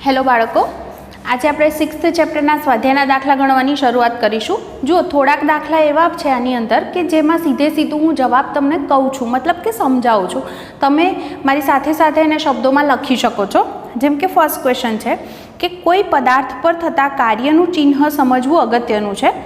Hello बाळको, आज આપણે 6th ચેપ્ટરના સ્વાધ્યાયના દાખલા ગણવાની શરૂઆત કરીશું। જો થોડાક દાખલા એવા છે આની અંદર કે જેમાં સીધે સીધું હું જવાબ તમને કહું છું, મતલબ કે સમજાવું છું। તમે મારી સાથે સાથે એને શબ્દોમાં લખી શકો છો। જેમ કે ફર્સ્ટ ક્વેશ્ચન છે કે કોઈ પદાર્થ પર થતા કાર્યનું ચિહ્ન સમજવું અગત્યનું છે।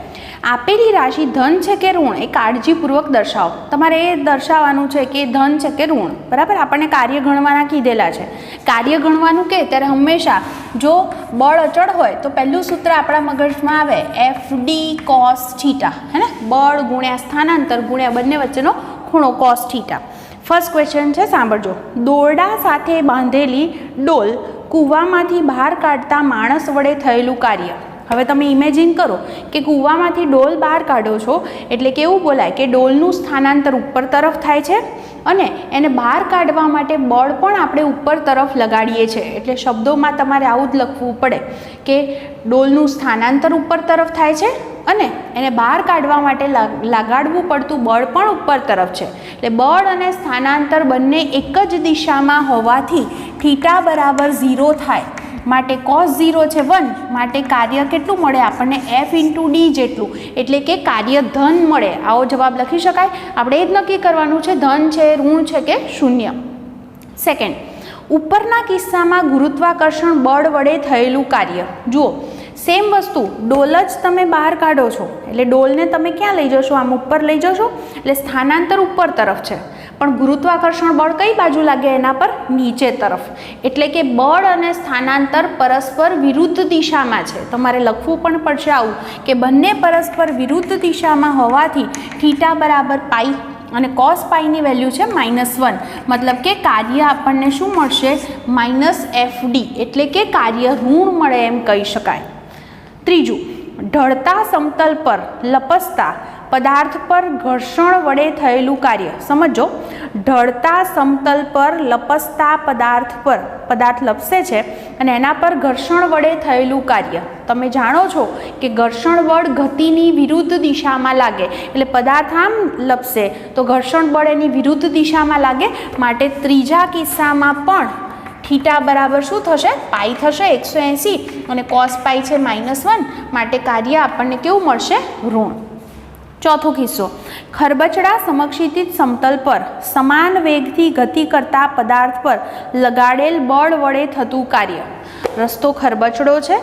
આપેલી રાશિ ધન છે કે ઋણ એ કાળજીપૂર્વક દર્શાવો। તમારે એ દર્શાવવાનું છે કે ધન છે કે ઋણ, બરાબર। આપણને કાર્ય ગણવાના કીધેલા છે। કાર્ય ગણવાનું કે ત્યારે હંમેશા જો બળ અચળ હોય તો પહેલું સૂત્ર આપણા મગજમાં આવે FD cos થીટા, હે ને। બળ ગુણ્યા સ્થાનાંતર ગુણ્યા બંને વચ્ચેનો ખૂણો cos થીટા। ફર્સ્ટ ક્વેશ્ચન છે, સાંભળજો। દોરડા સાથે બાંધેલી ડોલ કૂવામાંથી બહાર કાઢતા માણસ વડે થયેલું કાર્ય। હવે તમે ઇમેજિન કરો કે કૂવામાંથી ડોલ બહાર કાઢો છો એટલે કેવું બોલાય કે ડોલનું સ્થાનાંતર ઉપર તરફ થાય છે અને એને બહાર કાઢવા માટે બળ પણ આપણે ઉપર તરફ લગાડીએ છીએ। એટલે શબ્દોમાં તમારે આવું જ લખવું પડે કે ડોલનું સ્થાનાંતર ઉપર તરફ થાય છે અને એને બહાર કાઢવા માટે લગાડવું પડતું બળ પણ ઉપર તરફ છે। એટલે બળ અને સ્થાનાંતર બંને એક જ દિશામાં હોવાથી થીટા બરાબર 0 થાય માટે cos 0 છે 1, માટે કાર્ય કેટલું મળે આપણને F × D જેટલું, એટલે કે કાર્ય ધન મળે। આવો જવાબ લખી શકાય। આપણે એ જ નક્કી કરવાનું છે ધન છે, ઋણ છે કે શૂન્ય। સેકન્ડ, ઉપરના કિસ્સામાં ગુરુત્વાકર્ષણ બળ વડે થયેલું કાર્ય। જુઓ, સેમ વસ્તુ ડોલ જ તમે બહાર કાઢો છો એટલે ડોલને તમે ક્યાં લઈ જશો? આમ ઉપર લઈ જશો એટલે સ્થાનાંતર ઉપર તરફ છે, પણ ગુરુત્વાકર્ષણ બળ કઈ બાજુ લાગે? એના પર નીચે તરફ। એટલે કે બળ અને સ્થાનાંતર પરસ્પર વિરુદ્ધ દિશામાં છે। તમારે લખવું પણ પડશે આવું કે બંને પરસ્પર વિરુદ્ધ દિશામાં હોવાથી થીટા બરાબર પાઈ અને cos પાઈની વેલ્યુ છે -1, મતલબ કે કાર્ય આપણને શું મળશે? -FD, એટલે કે કાર્ય ઋણ મળે એમ કહી શકાય। ત્રીજું, ઢળતા સમતલ પર લપસતા પદાર્થ પર ઘર્ષણ વડે થયેલું કાર્ય। સમજો, ઢળતા સમતલ પર લપસતા પદાર્થ લપસે છે અને એના પર ઘર્ષણ વડે થયેલું કાર્ય। તમે જાણો છો કે ઘર્ષણ બળ ગતિની વિરુદ્ધ દિશામાં લાગે, એટલે પદાર્થ આમ લપસે તો ઘર્ષણ બળ એની વિરુદ્ધ દિશામાં લાગે, માટે ત્રીજા કિસ્સામાં પણ થીટા બરાબર શું થશે? પાઈ થશે 180 અને cos પાઈ છે -1, માટે કાર્ય આપણને કેવું મળશે? ઋણ। ચોથો કિસ્સો, ખરબચડા સમક્ષિતિજ સમતલ પર સમાન વેગથી ગતિ કરતા પદાર્થ પર લગાડેલ બળ વડે થતું કાર્ય। રસ્તો ખરબચડો છે,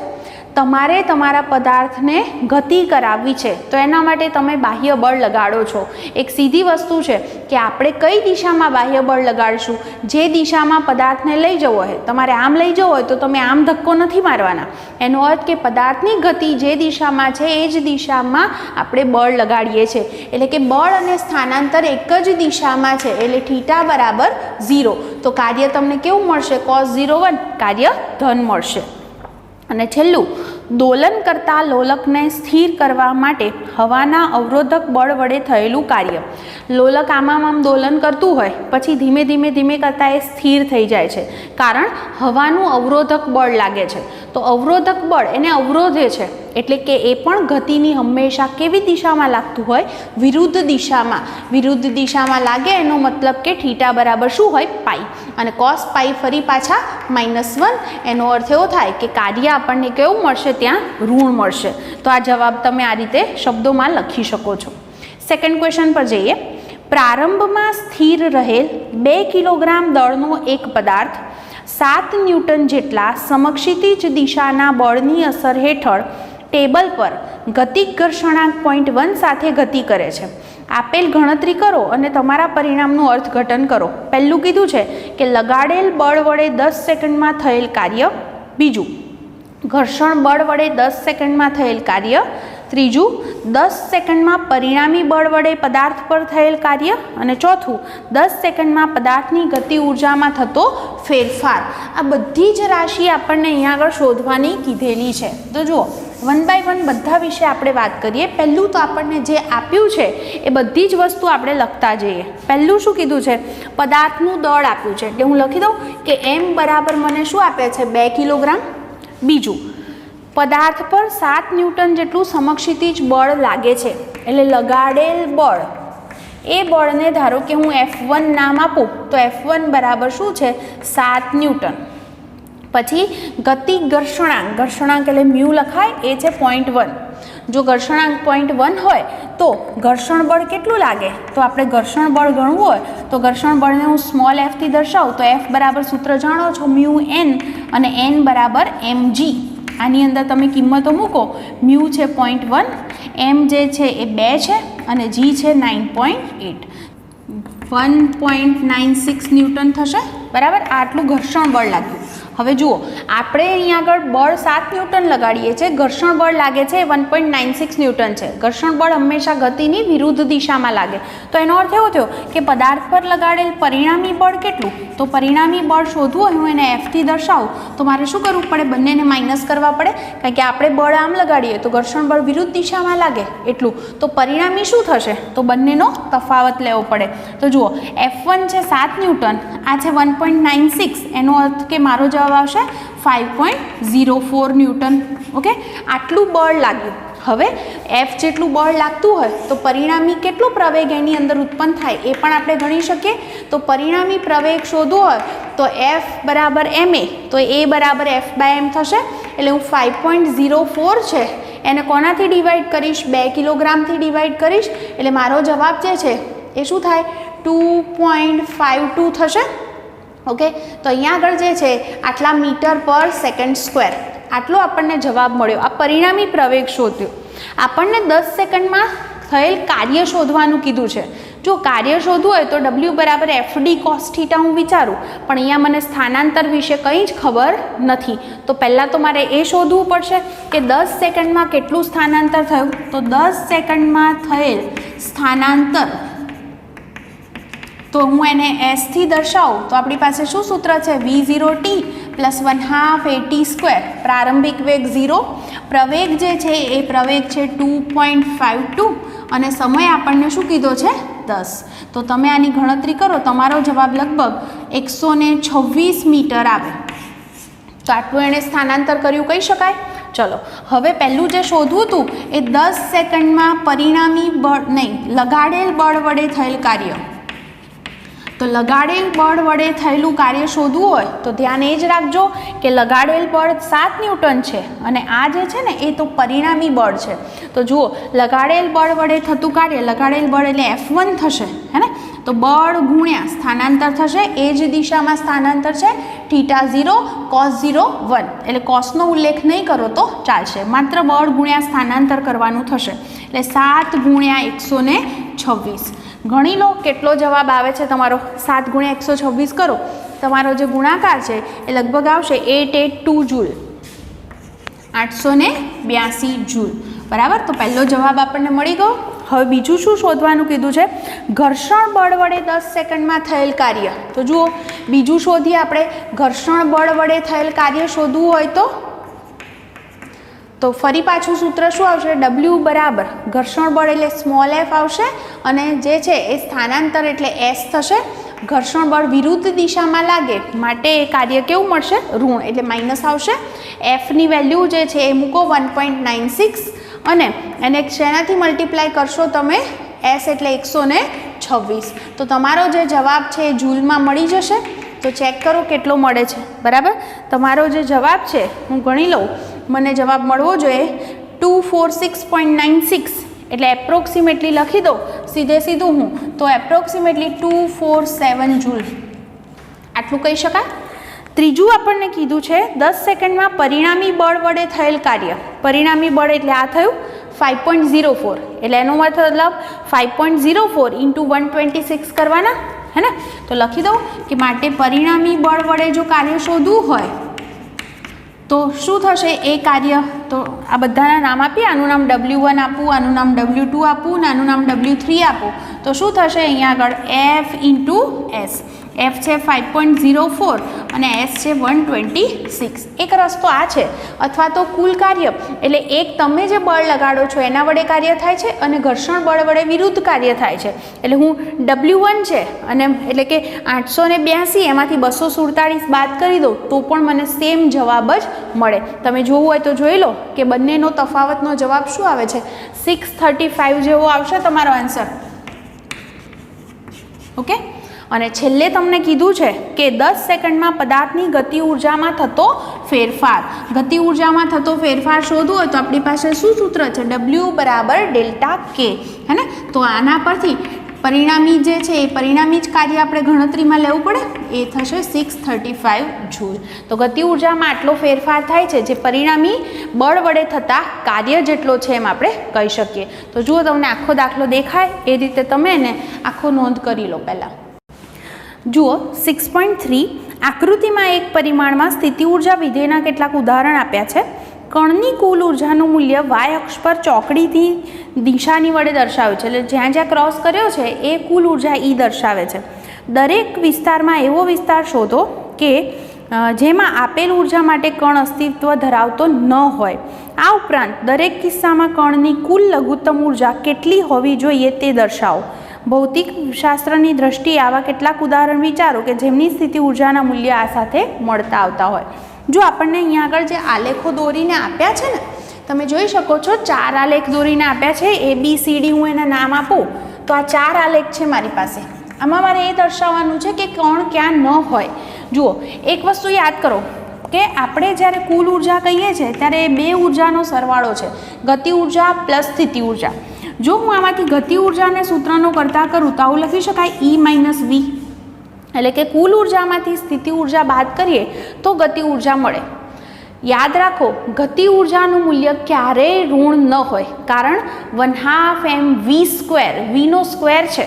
તમારે તમારા પદાર્થને ગતિ કરાવવી છે તો એના માટે તમે બાહ્ય બળ લગાડો છો। એક સીધી વસ્તુ છે કે આપણે કઈ દિશામાં બાહ્ય બળ લગાડશું? જે દિશામાં પદાર્થને લઈ જવો હોય, તમારે આમ લઈ જવો હોય તો તમે આમ ધક્કો નથી મારવાના। એનો અર્થ કે પદાર્થની ગતિ જે દિશામાં છે એ જ દિશામાં આપણે બળ લગાડીએ છીએ। એટલે કે બળ અને સ્થાનાંતર એક જ દિશામાં છે એટલે થીટા બરાબર 0, તો કાર્ય તમને કેવું મળશે? cos 0 1, કાર્ય ધન મળશે। અને છેલ્લું, દોલન કરતા લોલકને સ્થિર કરવા માટે હવાના અવરોધક બળ વડે થયેલું કાર્ય। લોલક આમ દોલન કરતું હોય પછી ધીમે કરતાં એ સ્થિર થઈ જાય છે, કારણ હવાનું અવરોધક બળ લાગે છે। તો અવરોધક બળ એને અવરોધે છે એટલે કે એ પણ ગતિની હંમેશા કેવી દિશામાં લાગતું હોય? વિરુદ્ધ દિશામાં। વિરુદ્ધ દિશામાં લાગે એનો મતલબ કે થીટા બરાબર શું હોય? પાઈ, અને cos પાઈ ફરી પાછા -1, એનો અર્થ એવો થાય કે કાર્ય આપણને કેવું મળશે? ત્યાં ઋણ મળશે। તો આ જવાબ તમે આ રીતે શબ્દોમાં લખી શકો છો। સેકન્ડ ક્વેશ્ચન પર જઈએ। પ્રારંભમાં સ્થિર રહેલ 2 કિલોગ્રામ દળનો એક પદાર્થ 7 ન્યૂટન જેટલા સમક્ષિતિજ દિશાના બળની અસર હેઠળ ટેબલ પર ગતિક ઘર્ષણાંક 0.1 સાથે ગતિ કરે છે। આપેલ ગણતરી કરો અને તમારા પરિણામનું અર્થઘટન કરો। પહેલું કીધું છે કે લગાડેલ બળ વડે 10 સેકન્ડમાં થયેલ કાર્ય। બીજું, ઘર્ષણ બળ વડે 10 સેકન્ડમાં થયેલ કાર્ય। ત્રીજું, 10 સેકન્ડમાં પરિણામી બળ વડે પદાર્થ પર થયેલ કાર્ય। અને ચોથું, 10 સેકન્ડમાં પદાર્થની ગતિ ઉર્જામાં થતો ફેરફાર। આ બધી જ રાશિ આપણને અહીંયા આગળ શોધવાની કીધેલી છે। તો જુઓ, 1 બાય 1 બધા વિશે આપણે વાત કરીએ। પહેલું તો આપણને જે આપ્યું છે એ બધી જ વસ્તુ આપણે લખતા જઈએ। પહેલું શું કીધું છે? પદાર્થનું દળ આપ્યું છે એટલે હું લખી દઉં કે M બરાબર મને શું આપે છે? 2 કિલોગ્રામ। બીજું, પદાર્થ પર 7 ન્યૂટન જેટલું સમક્ષિતિજ બળ લાગે છે એટલે લગાડેલ બળ, એ બળને ધારો કે હું F1 નામ આપું તો F1 બરાબર શું છે? 7 ન્યૂટન। પછી ગતિ ઘર્ષણાંક એટલે મ્યુ લખાય, એ છે 0.1. જો ઘર્ષણાંક 0.1 હોય તો ઘર્ષણ બળ કેટલું લાગે? તો આપણે ઘર્ષણ બળ ગણવું હોય તો ઘર્ષણ બળને હું સ્મોલ એફથી દર્શાવું તો એફ બરાબર સૂત્ર જાણો છો, મ્યુ એન, અને એન બરાબર mg. આની અંદર તમે કિંમતો મૂકો. મ્યુ છે 0.1, એમ જે છે એ 2 છે, અને જી છે 9.8. 1.96 ન્યૂટન થશે, બરાબર. આટલું ઘર્ષણ બળ લાગ્યું. હવે જુઓ, આપણે અહીંયા આગળ બળ 7 ન્યૂટન લગાડીએ છીએ, ઘર્ષણ બળ લાગે છે 1.96 ન્યૂટન છે. ઘર્ષણ બળ હંમેશા ગતિની વિરુદ્ધ દિશામાં લાગે. તો એનો અર્થ એવો થયો કે પદાર્થ પર લગાડેલ પરિણામી બળ કેટલું? તો પરિણામી બળ શોધવું હોય, હું એને એફથી દર્શાવું તો મારે શું કરવું પડે? બંનેને માઇનસ કરવા પડે, કારણ કે આપણે બળ આમ લગાડીએ તો ઘર્ષણ બળ વિરુદ્ધ દિશામાં લાગે એટલું. તો પરિણામી શું થશે? તો બંનેનો તફાવત લેવો પડે. તો જુઓ, F1 છે 7 ન્યૂટન, આ છે 1.96. એનો અર્થ કે મારો જવાબ આવશે 5.04 ન્યૂટન. ઓકે, આટલું બળ લાગ્યું. હવે એફ જેટલું બળ લાગતું હોય તો પરિણામી કેટલો પ્રવેગ એની અંદર ઉત્પન્ન થાય એ પણ આપણે ગણી શકીએ. તો પરિણામી પ્રવેગ શોધવો હોય તો એફ બરાબર ma, તો એ બરાબર f/m થશે. એટલે હું 5.04 છે એને કોનાથી ડિવાઈડ કરીશ? 2 કિલોગ્રામથી ડિવાઈડ કરીશ. એટલે મારો જવાબ જે છે એ શું થાય? 2.52 થશે. ઓકે, તો અહીંયા આગળ જે છે આટલા મીટર પર સેકન્ડ સ્ક્વેર, આટલો આપણને જવાબ મળ્યો. આ પરિણામી પ્રવેગ શોધ્યો. આપણને 10 સેકન્ડમાં થયેલ કાર્ય શોધવાનું કીધું છે. જો કાર્ય શોધવું હોય તો w બરાબર fd cos θ હું વિચારું, પણ અહીંયા મને સ્થાનાંતર વિશે કંઈ જ ખબર નથી. તો પહેલાં તો મારે એ શોધવું પડશે કે 10 સેકન્ડમાં કેટલું સ્થાનાંતર થયું. તો 10 સેકન્ડમાં થયેલ સ્થાનાંતર, તો હું એને એસથી દર્શાવું તો આપણી પાસે શું સૂત્ર છે? v0t plus 1/2 at². પ્રારંભિક વેગ 0, પ્રવેગ જે છે એ પ્રવેગ છે 2.52, અને સમય આપણને શું કીધો છે? 10. તો તમે આની ગણતરી કરો, તમારો જવાબ લગભગ 126 મીટર આવે. તો આટલું એણે સ્થાનાંતર કર્યું કહી શકાય. ચલો, હવે પહેલું જે શોધવું હતું એ 10 સેકન્ડમાં પરિણામી બળ નહીં, લગાડેલ બળ વડે થયેલ કાર્ય. તો લગાડેલ બળ વડે થયેલું કાર્ય શોધવું હોય તો ધ્યાન એ જ રાખજો કે લગાડેલ બળ 7 ન્યૂટન છે, અને આ જે છે ને એ તો પરિણામી બળ છે. તો જુઓ, લગાડેલ બળ વડે થતું કાર્ય, લગાડેલ બળ એટલે F1 થશે, હે ને? તો બળ ગુણ્યા સ્થાનાંતર થશે, એ જ દિશામાં સ્થાનાંતર છે, θ0 cos 0 1. એટલે કોસનો ઉલ્લેખ નહીં કરો તો ચાલશે, માત્ર બળ ગુણ્યા સ્થાનાંતર કરવાનું થશે. એટલે 7 ગુણ્યા 126. ગણી લો કેટલો જવાબ આવે છે તમારો. 7 ગુણ્યા 126 કરો, તમારો જે ગુણાકાર છે એ લગભગ આવશે 882 જૂલ, 882 જૂલ, બરાબર. તો પહેલો જવાબ આપણને મળી ગયો. હવે બીજું શું શોધવાનું કીધું છે? ઘર્ષણ બળ વડે 10 સેકન્ડમાં થયેલ કાર્ય. તો જુઓ, બીજું શોધીએ આપણે. ઘર્ષણ બળ વડે થયેલ કાર્ય શોધવું હોય તો ફરી પાછું સૂત્ર શું આવશે? w બરાબર ઘર્ષણ બળ એટલે સ્મોલ f આવશે, અને જે છે એ સ્થાનાંતર એટલે s થશે. ઘર્ષણ બળ વિરુદ્ધ દિશામાં લાગે માટે એ કાર્ય કેવું મળશે? ઋણ, એટલે માઇનસ આવશે. એફની વેલ્યુ જે છે એ મૂકો 1.96, અને એને શેનાથી મલ્ટીપ્લાય કરશો તમે? s એટલે 126. તો તમારો જે જવાબ છે એ જૂલમાં મળી જશે. તો ચેક કરો કેટલો મળે છે, બરાબર. તમારો જે જવાબ છે હું ગણી લઉં, મને જવાબ મળવો જોઈએ 246.96, એટલે એપ્રોક્સિમેટલી લખી દો સીધું હું, તો એપ્રોક્સિમેટલી 247 જૂલ, આટલું કહી શકાય. ત્રીજું આપણને કીધું છે 10 સેકન્ડમાં પરિણામી બળ વડે થયેલ કાર્ય. પરિણામી બળ એટલે આ થયું 5.04, એટલે એનો મતલબ 5.04 × 126 કરવાના, હે ને? તો લખી દઉં કે માટે પરિણામી બળ વડે જો કાર્ય શોધવું હોય તો શું થશે એ કાર્ય? તો આ બધાના નામ આપીએ. આનું નામ W1 આપું, આનું નામ W2 આપું, અને આનું નામ W3 આપું. તો શું થશે અહીંયા આગળ? F × S. F છે 5.04 અને S છે 126. એક રસ્તો આ છે. અથવા તો કુલ કાર્ય એટલે એક તમે જે બળ લગાડો છો એના વડે કાર્ય થાય છે, અને ઘર્ષણ બળ વડે વિરુદ્ધ કાર્ય થાય છે. એટલે હું W1 છે, અને એટલે કે 882 એમાંથી 247 બાદ કરી દો તો પણ મને સેમ જવાબ જ મળે. તમે જોવું હોય તો જોઈ લો કે બંનેનો તફાવતનો જવાબ શું આવે છે? 635 જેવો આવશે તમારો આન્સર. ઓકે, અને છેલ્લે તમને કીધું છે કે 10 સેકન્ડમાં પદાર્થની ગતિ ઉર્જામાં થતો ફેરફાર. ગતિ ઉર્જામાં થતો ફેરફાર શોધવો હોય તો આપણી પાસે શું સૂત્ર છે? W બરાબર ડેલ્ટા K, હે ને? તો આના પરથી પરિણામી જે છે એ પરિણામી જ કાર્ય આપણે ગણતરીમાં લેવું પડે. એ થશે 635 જૂલ. તો ગતિ ઉર્જામાં આટલો ફેરફાર થાય છે જે પરિણામી બળ વડે થતા કાર્ય જેટલો છે એમ આપણે કહી શકીએ. તો જુઓ તમને આખો દાખલો દેખાય એ રીતે તમે એને આખો નોંધ કરી લો. પહેલાં જુઓ 6.3 આકૃતિમાં એક પરિમાણમાં સ્થિતિ ઉર્જા વિધેયના કેટલાક ઉદાહરણ આપ્યા છે. કણની કુલ ઉર્જાનું મૂલ્ય y અક્ષ પર ચોકડીથી દિશાની વડે દર્શાવ્યું છે. એટલે જ્યાં જ્યાં ક્રોસ કર્યો છે એ કુલ ઉર્જા E દર્શાવે છે. દરેક વિસ્તારમાં એવો વિસ્તાર શોધો કે જેમાં આપેલ ઉર્જા માટે કણ અસ્તિત્વ ધરાવતો ન હોય. આ ઉપરાંત દરેક કિસ્સામાં કણની કુલ લઘુત્તમ ઉર્જા કેટલી હોવી જોઈએ તે દર્શાવો. ભૌતિક શાસ્ત્રની દ્રષ્ટિએ આવા કેટલાક ઉદાહરણ વિચારો કે જેમની સ્થિતિ ઉર્જાના મૂલ્ય આ સાથે મળતા આવતા હોય. જો આપણને અહીંયા આગળ જે આલેખો દોરીને આપ્યા છે ને, તમે જોઈ શકો છો 4 આલેખ દોરીને આપ્યા છે. ABCD હું એના નામ આપું તો આ 4 આલેખ છે મારી પાસે. આમાં મારે એ દર્શાવવાનું છે કે કણ ક્યાં ન હોય. જુઓ એક વસ્તુ યાદ કરો કે આપણે જ્યારે કુલ ઉર્જા કહીએ છીએ ત્યારે બે ઉર્જાનો સરવાળો છે, ગતિ ઉર્જા પ્લસ સ્થિતિ ઉર્જા. જો હું આમાંથી ગતિ ઉર્જાને સૂત્રનો કરતા કરું તો આવું લખી શકાય E માઇનસ V, એટલે કે કુલ ઉર્જામાંથી સ્થિતિ ઉર્જા બાદ કરીએ તો ગતિ ઉર્જા મળે. યાદ રાખો ગતિ ઉર્જાનું મૂલ્ય ક્યારેય ઋણ ન હોય, કારણ 1/2 mv², વીનો સ્ક્વેર છે,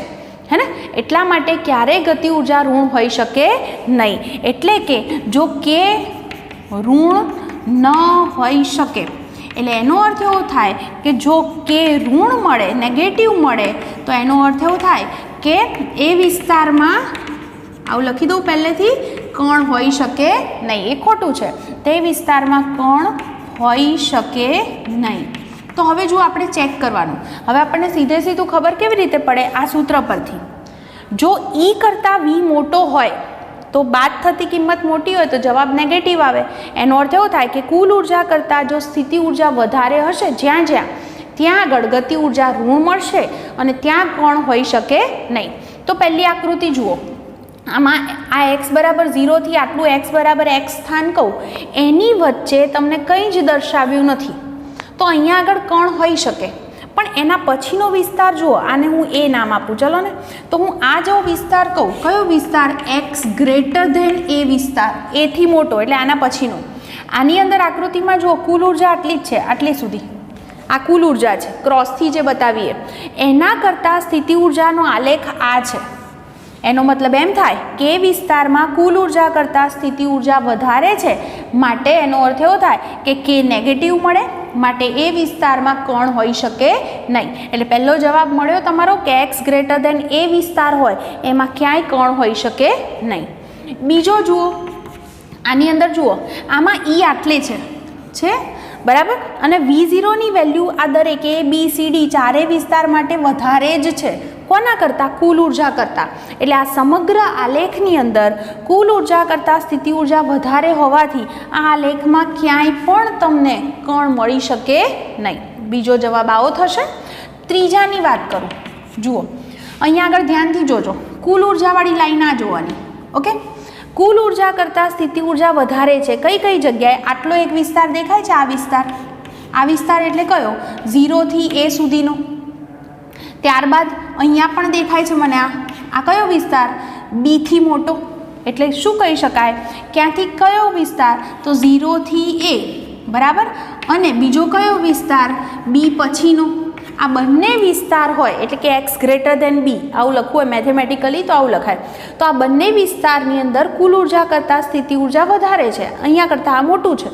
હે ને? એટલા માટે ક્યારેય ગતિ ઉર્જા ઋણ હોઈ શકે નહીં. એટલે કે જો કે ઋણ ન હોઈ શકે એટલે એનો અર્થ એવો થાય કે જો કે ઋણ મળે, નેગેટિવ મળે, તો એનો અર્થ એવો થાય કે એ વિસ્તારમાં આવું લખી દઉં પહેલેથી, કણ હોઈ શકે નહીં. એ ખોટું છે. તે વિસ્તારમાં કણ હોઈ શકે નહીં. તો હવે જો આપણે ચેક કરવાનું. હવે આપણને સીધે સીધું ખબર કેવી રીતે પડે? આ સૂત્ર પરથી. જો E કરતાં V મોટો હોય તો બાદ થતી કિંમત મોટી હોય તો જવાબ નેગેટિવ આવે. એનો અર્થ એવો થાય કે કુલ ઉર્જા કરતાં જો સ્થિતિ ઉર્જા વધારે હશે જ્યાં ત્યાં આગળ ગતિ ઉર્જા ઋણ મળશે અને ત્યાં કણ હોઈ શકે નહીં. તો પહેલી આકૃતિ જુઓ. આમાં આ x બરાબર 0 થી આટલું x બરાબર x સ્થાન કહું એની વચ્ચે તમને કંઈ જ દર્શાવ્યું નથી. તો અહીંયા આગળ કણ હોઈ શકે, પણ એના પછીનો વિસ્તાર જુઓ. આને હું A નામ આપું, ચલો ને. તો હું આ જો વિસ્તાર કહું, કયો વિસ્તાર? x ગ્રેટર ધેન A વિસ્તાર, A થી મોટો એટલે આના પછીનો. આની અંદર આકૃતિમાં જુઓ કુલ ઉર્જા આટલી જ છે, આટલી સુધી આ કુલ ઉર્જા છે. ક્રોસથી જે બતાવીએ એના કરતાં સ્થિતિ ઉર્જાનો આલેખ આ છે. એનો મતલબ એમ થાય કે વિસ્તારમાં કુલ ઉર્જા કરતાં સ્થિતિ ઉર્જા વધારે છે, માટે એનો અર્થ એવો થાય કે K નેગેટિવ મળે, માટે એ વિસ્તારમાં કણ હોઈ શકે નહીં. એટલે પહેલો જવાબ મળ્યો તમારો કે x ગ્રેટર ધેન A વિસ્તાર હોય એમાં ક્યાંય કણ હોઈ શકે નહીં. બીજો જુઓ, આની અંદર જુઓ, આમાં E આટલી છે બરાબર, અને V0ની વેલ્યુ આ દરેક ABCD ચારે વિસ્તાર માટે વધારે જ છે. કોના કરતાં? કુલ ઉર્જા કરતાં. એટલે આ સમગ્ર આલેખની અંદર કુલ ઉર્જા કરતાં સ્થિતિ ઉર્જા વધારે હોવાથી આ આલેખમાં ક્યાંય પણ તમને કણ મળી શકે નહીં. બીજો જવાબ આવો થશે. ત્રીજાની વાત કરું. જુઓ અહીંયા આગળ ધ્યાનથી જોજો, કુલ ઉર્જાવાળી લાઈન આ જોવાની. ઓકે, કુલ ઉર્જા કરતાં સ્થિતિ ઉર્જા વધારે છે. કઈ કઈ જગ્યાએ? આટલો એક વિસ્તાર દેખાય છે, આ વિસ્તાર એટલે કયો? 0 થી A સુધીનો. ત્યારબાદ અહીંયા પણ દેખાય છે મને આ કયો વિસ્તાર? B થી મોટો. એટલે શું કહી શકાય? ક્યાંથી કયો વિસ્તાર? તો 0 થી A, બરાબર. અને બીજો કયો વિસ્તાર? B પછીનો. આ બંને વિસ્તાર હોય એટલે કે x ગ્રેટર ધેન B, આવું લખવું હોય મેથેમેટિકલી તો આવું લખાય. તો આ બંને વિસ્તારની અંદર કુલ ઉર્જા કરતાં સ્થિતિ ઉર્જા વધારે છે, અહીંયા કરતાં આ મોટું છે,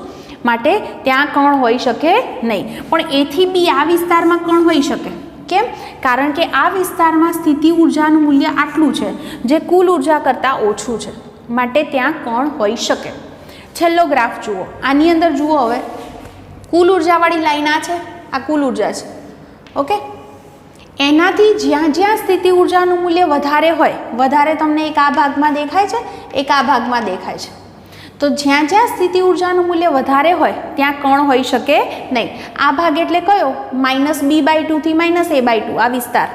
માટે ત્યાં કણ હોઈ શકે નહીં. પણ A થી B આ વિસ્તારમાં કણ હોઈ શકે. કેમ? કારણ કે આ વિસ્તારમાં સ્થિતિ ઉર્જાનું મૂલ્ય આટલું છે જે કુલ ઉર્જા કરતાં ઓછું છે, માટે ત્યાં કણ હોઈ શકે. છેલ્લો ગ્રાફ જુઓ. આની અંદર જુઓ, હવે કુલ ઉર્જાવાળી લાઈન આ છે, આ કુલ ઉર્જા છે. ઓકે, એનાથી જ્યાં જ્યાં સ્થિતિ ઉર્જાનું મૂલ્ય વધારે હોય, વધારે તમને એક આ ભાગમાં દેખાય છે, એક આ ભાગમાં દેખાય છે. તો જ્યાં જ્યાં સ્થિતિ ઉર્જાનું મૂલ્ય વધારે હોય ત્યાં કણ હોઈ શકે નહીં. આ ભાગ એટલે કયો? -B/2 થી -A/2 આ વિસ્તાર,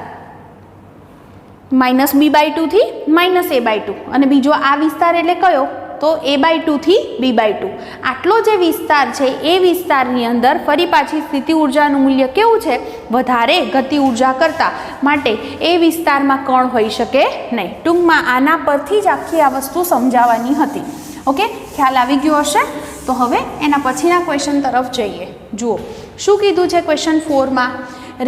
-b/2 થી -a/2 અને બીજો આ વિસ્તાર એટલે કયો તો a/2 થી b/2 આટલો જે વિસ્તાર છે એ વિસ્તારની અંદર ફરી પાછી સ્થિતિ ઉર્જાનું મૂલ્ય કેવું છે વધારે ગતિ ઉર્જા કરતાં માટે એ વિસ્તારમાં કણ હોઈ શકે નહીં. ટૂંકમાં આના પરથી જ આખી આ વસ્તુ સમજાવવાની હતી. ઓકે, ખ્યાલ આવી ગયો હશે. તો હવે એના પછીના ક્વેશ્ચન તરફ જઈએ. જુઓ શું કીધું છે ક્વેશ્ચન 4માં,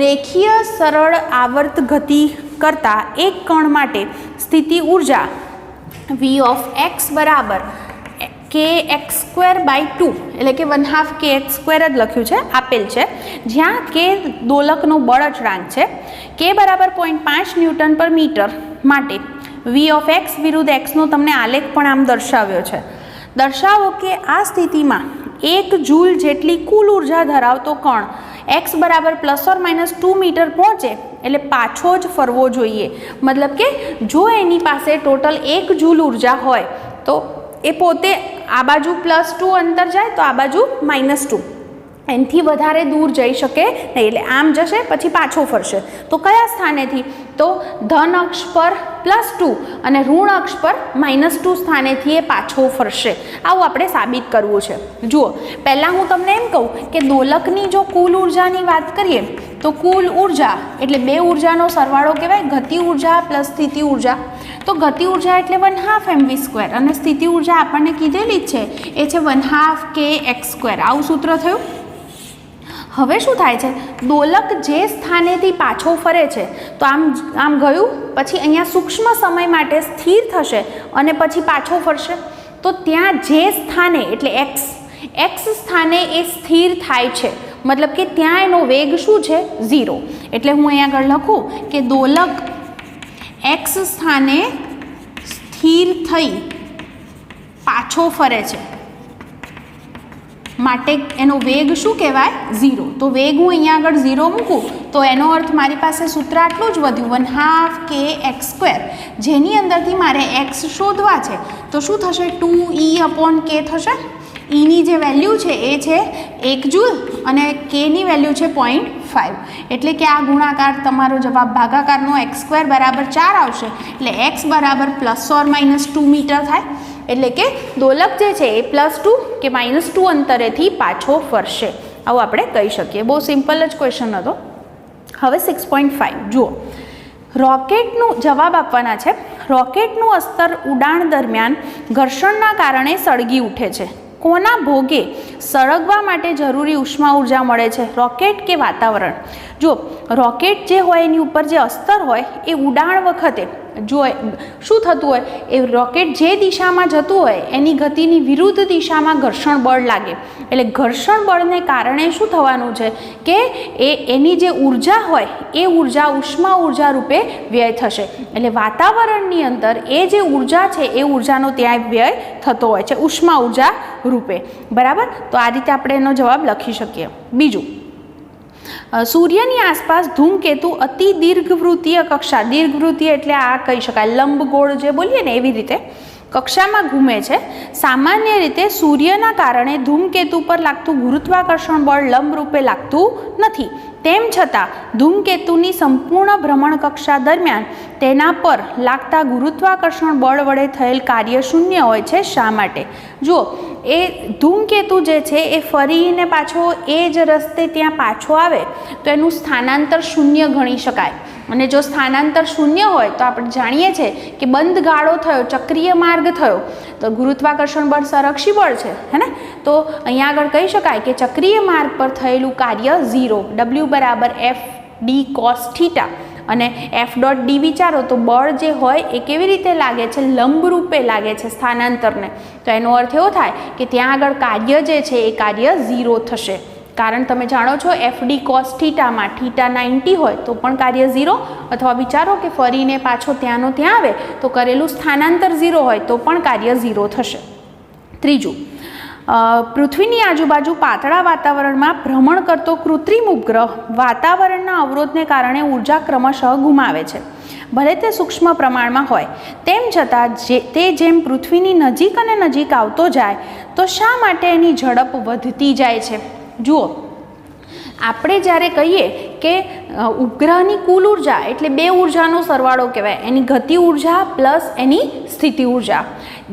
રેખીય સરળ આવર્ત ગતિ કરતાં એક કણ માટે સ્થિતિ ઉર્જા v of x બરાબર kx²/2 એટલે કે 1/2 kx² જ લખ્યું છે, આપેલ છે, જ્યાં k દોલકનો બળ અચળાંક છે, k બરાબર 0.5 ન્યૂટન પર મીટર માટે v of x વિરુદ્ધ xનો તમને આલેખ પણ આમ દર્શાવ્યો છે. દર્શાવો કે આ સ્થિતિમાં 1 જૂલ જેટલી કુલ ઉર્જા ધરાવતો કણ x બરાબર ±2 મીટર પહોંચે એટલે પાછો જ ફરવો જોઈએ. મતલબ કે જો એની પાસે ટોટલ 1 જૂલ ઉર્જા હોય તો એ પોતે આ બાજુ +2 અંતર જાય તો આ બાજુ -2, એનાથી વધારે દૂર જઈ શકે નહીં, એટલે આમ જશે પછી પાછો ફરશે. તો કયા સ્થાનેથી તો ધન અક્ષ પર +2 અને ઋણ અક્ષ પર -2 સ્થાનેથી એ પાછો ફરશે. આવું આપણે સાબિત કરવું છે. જુઓ પહેલાં હું તમને એમ કહું કે દોલકની જો કુલ ઉર્જાની વાત કરીએ તો કુલ ઉર્જા એટલે બે ઉર્જાનો સરવાળો કહેવાય ગતિ ઉર્જા પ્લસ સ્થિતિ ઉર્જા. તો ગતિ ઉર્જા એટલે 1/2 mv² અને સ્થિતિ ઉર્જા આપણને કીધેલી જ છે એ છે 1/2 kx². આવું સૂત્ર થયું. હવે શું થાય છે, દોલક જે સ્થાનેથી પાછો ફરે છે તો આમ ગયું પછી અહીંયા સૂક્ષ્મ સમય માટે સ્થિર થશે અને પછી પાછો ફરશે. તો ત્યાં જે સ્થાને એટલે x સ્થાને એ સ્થિર થાય છે, મતલબ કે ત્યાં એનો વેગ શું છે 0. એટલે હું અહીંયા આગળ લખું કે દોલક x સ્થાને સ્થિર થઈ પાછો ફરે છે માટે એનો વેગ શું કહેવાય 0. તો વેગ હું અહીંયા આગળ 0 મૂકું તો એનો અર્થ મારી પાસે સૂત્ર આટલું જ વધ્યું 1/2 kx², જેની અંદરથી મારે x શોધવા છે. તો શું થશે 2e/k થશે. ઈની જે વેલ્યુ છે એ છે 1 જૂલ અને કેની વેલ્યુ છે 0.5. એટલે કે આ ગુણાકાર તમારો જવાબ ભાગાકારનો x² બરાબર 4 આવશે. એટલે x બરાબર ±2 મીટર થાય. એટલે કે દોલક જે છે એ +2 કે -2 અંતરેથી પાછો ફરશે. આવું આપણે કહી શકીએ. બહુ સિમ્પલ જ ક્વેશ્ચન હતો. હવે 6.5 જુઓ, રોકેટનું જવાબ આપવાના છે. રોકેટનું અસ્તર ઉડાણ દરમિયાન ઘર્ષણના કારણે સળગી ઉઠે છે. કોના ભોગે સળગવા માટે જરૂરી ઉષ્મા ઉર્જા મળે છે, રોકેટ કે વાતાવરણ? જો રોકેટ જે હોય એની ઉપર જે અસ્તર હોય એ ઉડાણ વખતે જો શું થતું હોય, એ રોકેટ જે દિશામાં જતું હોય એની ગતિની વિરુદ્ધ દિશામાં ઘર્ષણ બળ લાગે. એટલે ઘર્ષણ બળને કારણે શું થવાનું છે કે એની જે ઉર્જા હોય એ ઉર્જા ઉષ્મા ઉર્જા રૂપે વ્યય થશે. એટલે વાતાવરણની અંદર એ જે ઉર્જા છે એ ઉર્જાનો ત્યાં વ્યય થતો હોય છે ઉષ્મા ઉર્જા રૂપે. બરાબર, તો આ રીતે આપણે એનો જવાબ લખી શકીએ. બીજું, સૂર્યની આસપાસ ધૂમકેતુ અતિ દીર્ઘવૃત્તીય કક્ષા, દીર્ઘવૃત્તીય એટલે આ કહી શકાય લંબગોળ જે બોલીએ ને એવી રીતે કક્ષામાં ઘૂમે છે. સામાન્ય રીતે સૂર્યના કારણે ધૂમકેતુ પર લાગતું ગુરુત્વાકર્ષણ બળ લંબરૂપે લાગતું નથી. તેમ છતાં ધૂમકેતુની સંપૂર્ણ ભ્રમણ કક્ષા દરમિયાન તેના પર લાગતા ગુરુત્વાકર્ષણ બળ વડે થયેલ કાર્ય શૂન્ય હોય છે. શા માટે? જુઓ, એ ધૂમકેતુ જે છે એ ફરીને પાછો એ જ રસ્તે ત્યાં પાછો આવે તો એનું સ્થાનાંતર શૂન્ય ગણી શકાય. અને જો સ્થાનાંતર શૂન્ય હોય તો આપણે જાણીએ છીએ કે બંધ ગાળો થયો, ચક્રીય માર્ગ થયો, તો ગુરુત્વાકર્ષણ બળ સંરક્ષી બળ છે, હે ને? તો અહીંયા આગળ કહી શકાય કે ચક્રીય માર્ગ પર થયેલું કાર્ય 0, w બરાબર FD cos θ અને F.D વિચારો તો બળ જે હોય એ કેવી રીતે લાગે છે, લંબરૂપે લાગે છે સ્થાનાંતરને. તો એનો અર્થ એવો થાય કે ત્યાં આગળ કાર્ય જે છે એ કાર્ય 0 થશે. કારણ તમે જાણો છો FD cos θ માં θ 90 હોય તો પણ કાર્ય 0, અથવા વિચારો કે ફરીને પાછો ત્યાંનો ત્યાં આવે તો કરેલું સ્થાનાંતર 0 હોય તો પણ કાર્ય 0 થશે. ત્રીજું, પૃથ્વીની આજુબાજુ પાતળા વાતાવરણમાં ભ્રમણ કરતો કૃત્રિમ ઉપગ્રહ વાતાવરણના અવરોધને કારણે ઉર્જા ક્રમશઃ ગુમાવે છે. ભલે તે સૂક્ષ્મ પ્રમાણમાં હોય તેમ છતાં તે જેમ પૃથ્વીની નજીક અને નજીક આવતો જાય તો શા માટે એની ઝડપ વધતી જાય છે? જુઓ, આપણે જ્યારે કહીએ કે કે ઉપગ્રહની કુલ ઉર્જા એટલે બે ઉર્જાનો સરવાળો કહેવાય, એની ગતિ ઉર્જા પ્લસ એની સ્થિતિ ઉર્જા.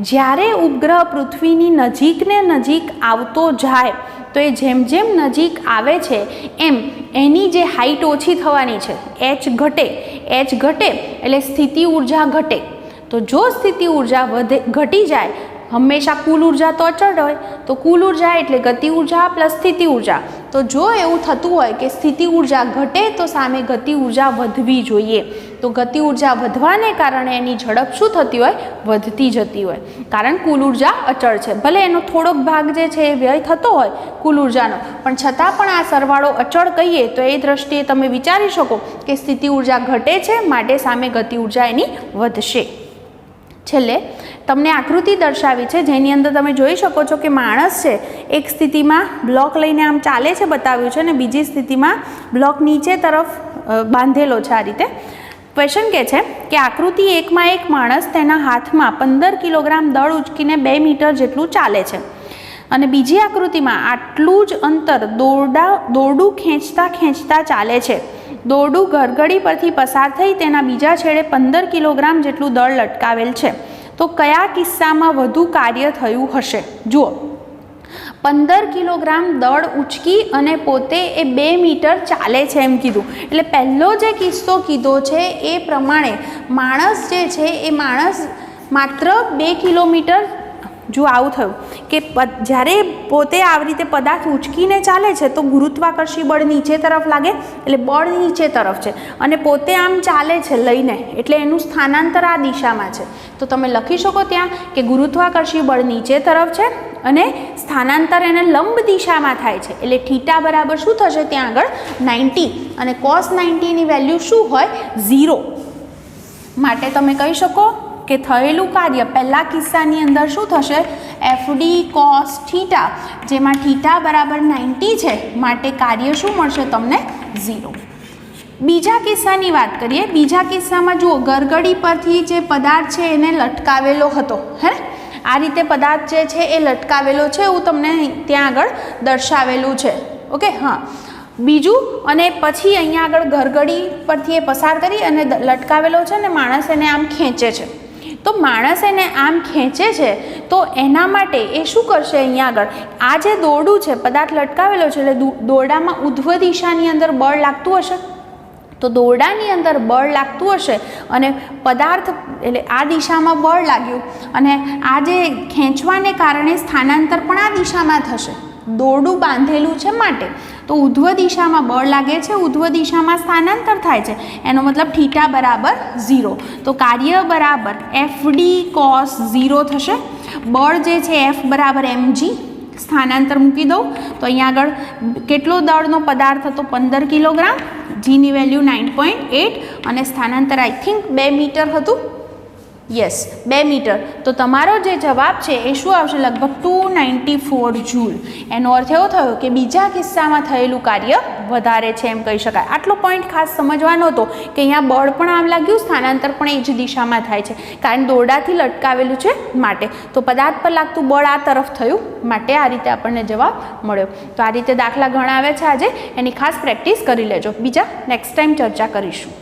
જ્યારે ઉપગ્રહ પૃથ્વીની નજીકને નજીક આવતો જાય તો એ જેમ જેમ નજીક આવે છે એમ એની જે હાઇટ ઓછી થવાની છે, એચ ઘટે એટલે સ્થિતિ ઉર્જા ઘટે. તો જો સ્થિતિ ઉર્જા ઘટી જાય, હંમેશા કુલ ઉર્જા તો અચળ હોય, તો કુલ ઉર્જા એટલે ગતિ ઉર્જા પ્લસ સ્થિતિ ઉર્જા. તો જો એવું થતું હોય કે સ્થિતિ ઉર્જા ઘટે તો સામે ગતિ ઉર્જા વધવી જોઈએ. તો ગતિ ઉર્જા વધવાને કારણે એની ઝડપ શું થતી હોય? વધતી જતી હોય, કારણ કુલ ઉર્જા અચળ છે. ભલે એનો થોડોક ભાગ જે છે એ વ્યય થતો હોય કુલ ઉર્જાનો, પણ છતાં પણ આ સરવાળો અચળ કહીએ તો એ દ્રષ્ટિએ તમે વિચારી શકો કે સ્થિતિ ઉર્જા ઘટે છે, માટે સામે ગતિ ઉર્જા એની વધશે. છેલ્લે તમને આકૃતિ દર્શાવી છે જેની અંદર તમે જોઈ શકો છો કે માણસ છે એક સ્થિતિમાં બ્લોક લઈને આમ ચાલે છે, બતાવ્યું છે, અને બીજી સ્થિતિમાં બ્લોક નીચે તરફ બાંધેલો છે. આ રીતે ક્વેશ્ચન કહે છે કે આકૃતિ 1માં એક માણસ તેના હાથમાં 15 કિલોગ્રામ દળ ઉચકીને 2 મીટર જેટલું ચાલે છે, અને બીજી આકૃતિમાં આટલું જ અંતર દોરડું ખેંચતા ચાલે છે. દોરડું ગરગડી પરથી પસાર થઈ તેના બીજા છેડે 15 કિલોગ્રામ જેટલું દળ લટકાવેલ છે. તો કયા કિસ્સામાં વધુ કાર્ય થયું હશે? જુઓ, 15 કિલોગ્રામ દળ ઉચકી અને પોતે એ 2 મીટર ચાલે છે એમ કીધું. એટલે પહેલો જે કિસ્સો કીધો છે એ પ્રમાણે માણસ જે છે એ માણસ માત્ર 2 કિલોમીટર, જો આવું થયું કે જ્યારે પોતે આવી રીતે પદાર્થ ઉચકીને ચાલે છે તો ગુરુત્વાકર્ષી બળ નીચે તરફ લાગે, એટલે બળ નીચે તરફ છે, અને પોતે આમ ચાલે છે લઈને, એટલે એનું સ્થાનાંતર આ દિશામાં છે. તો તમે લખી શકો ત્યાં કે ગુરુત્વાકર્ષી બળ નીચે તરફ છે અને સ્થાનાંતર એને લંબ દિશામાં થાય છે, એટલે થીટા બરાબર શું થશે ત્યાં આગળ? 90, અને cos 90 ની વેલ્યુ શું હોય? 0. માટે તમે કહી શકો કે થયેલું કાર્ય પહેલા કિસ્સાની અંદર શું થશે? FD cos થીટા, જેમાં થીટા બરાબર 90 છે, માટે કાર્ય શું મળશે તમને? 0. બીજા કિસ્સાની વાત કરીએ. બીજા કિસ્સામાં જુઓ, ગરગડી પરથી જે પદાર્થ છે એને લટકાવેલો હતો, હે, આ રીતે પદાર્થ જે છે એ લટકાવેલો છે, એવું તમને ત્યાં આગળ દર્શાવેલું છે. ઓકે, હા. બીજું, અને પછી અહીંયા આગળ ગરગડી પરથી એ પસાર કરી અને લટકાવેલો છે ને માણસ એને આમ ખેંચે છે. તો માણસ એને આમ ખેંચે છે તો એના માટે એ શું કરશે? અહીંયા આગળ આ જે દોરડું છે, પદાર્થ લટકાવેલો છે, એટલે દોરડામાં ઉધ્વ દિશાની અંદર બળ લાગતું હશે. તો દોરડાની અંદર બળ લાગતું હશે અને પદાર્થ, એટલે આ દિશામાં બળ લાગ્યું, અને આ જે ખેંચવાને કારણે સ્થાનાંતર પણ આ દિશામાં થશે. દોરડું બાંધેલું છે માટે તો ઉધ્વ દિશામાં બળ લાગે છે, ઉધ્વ દિશામાં સ્થાનાંતર થાય છે, એનો મતલબ થીટા બરાબર 0. તો કાર્ય બરાબર FD cos 0 થશે. બળ જે છે F બરાબર mg, સ્થાનાંતર મૂકી દઉં તો અહીંયા આગળ કેટલો દળનો પદાર્થ હતો? 15 કિલોગ્રામ, જીની વેલ્યુ 9.8, અને સ્થાનાંતર આઈ થિંક 2 મીટર હતું. Yes, 2 metre. તો તમારો જે જવાબ છે એ શું આવશે? લગભગ 294 જૂલ. એનો અર્થ એવો થયો કે બીજા કિસ્સામાં થયેલું કાર્ય વધારે છે એમ કહી શકાય. આટલો પોઈન્ટ ખાસ સમજવાનો હતો કે અહીંયા બળ પણ આમ લાગ્યું, સ્થાનાંતર પણ એ જ દિશામાં થાય છે, કારણ દોરડાથી લટકાવેલું છે માટે. તો પદાર્થ પર લાગતું બળ આ તરફ થયું, માટે આ રીતે આપણને જવાબ મળ્યો. તો આ રીતે દાખલા ઘણા આવે છે આજે, એની ખાસ પ્રેક્ટિસ કરી લેજો. બીજા નેક્સ્ટ ટાઈમ ચર્ચા કરીશું.